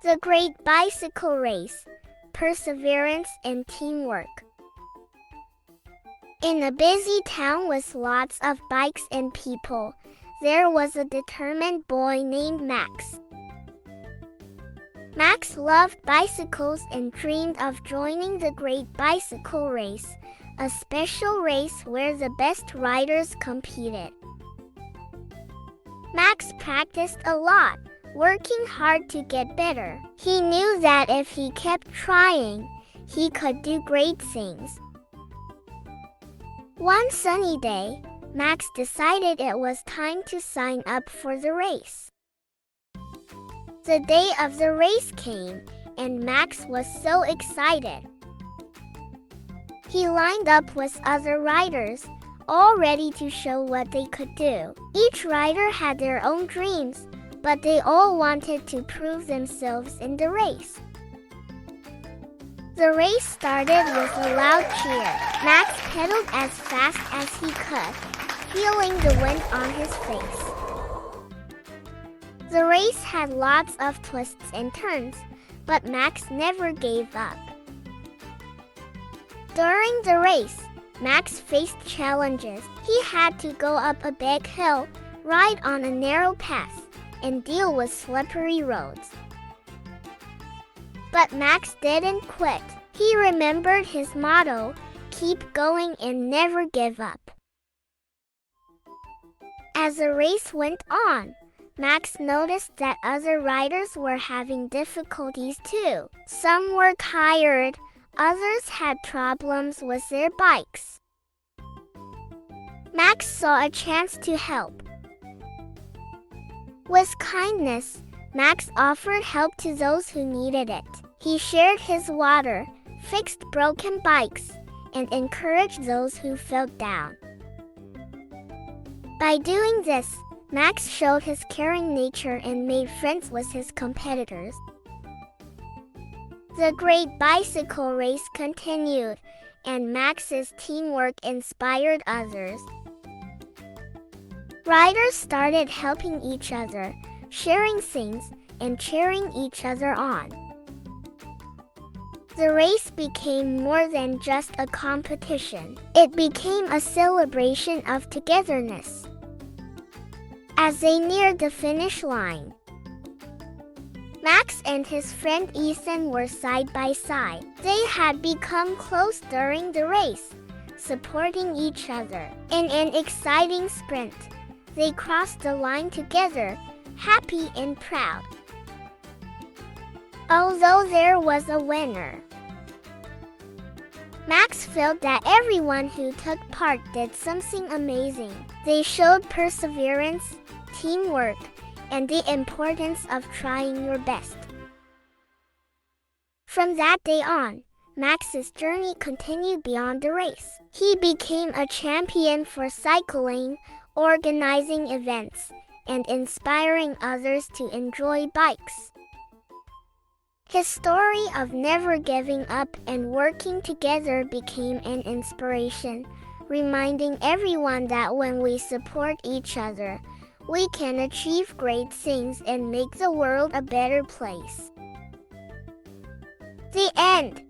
The Great Bicycle Race, Perseverance and Teamwork. In a busy town with lots of bikes and people, there was a determined boy named Max. Max loved bicycles and dreamed of joining the Great Bicycle Race, a special race where the best riders competed. Max practiced a lot, working hard to get better. He knew that if he kept trying, he could do great things. One sunny day, Max decided it was time to sign up for the race. The day of the race came, and Max was so excited. He lined up with other riders, all ready to show what they could do. Each rider had their own dreams, but they all wanted to prove themselves in the race. The race started with a loud cheer. Max pedaled as fast as he could, feeling the wind on his face. The race had lots of twists and turns, but Max never gave up. During the race, Max faced challenges. He had to go up a big hill, ride on a narrow path, and deal with slippery roads. But Max didn't quit. He remembered his motto, keep going and never give up. As the race went on, Max noticed that other riders were having difficulties too. Some were tired, others had problems with their bikes. Max saw a chance to help. With kindness, Max offered help to those who needed it. He shared his water, fixed broken bikes, and encouraged those who felt down. By doing this, Max showed his caring nature and made friends with his competitors. The Great Bicycle Race continued, and Max's teamwork inspired others. Riders started helping each other, sharing things, and cheering each other on. The race became more than just a competition. It became a celebration of togetherness. As they neared the finish line, Max and his friend Ethan were side by side. They had become close during the race, supporting each other. In an exciting sprint, they crossed the line together, happy and proud. Although there was a winner, Max felt that everyone who took part did something amazing. They showed perseverance, teamwork, and the importance of trying your best. From that day on, Max's journey continued beyond the race. He became a champion for cycling, organizing events, and inspiring others to enjoy bikes. His story of never giving up and working together became an inspiration, reminding everyone that when we support each other, we can achieve great things and make the world a better place. The end.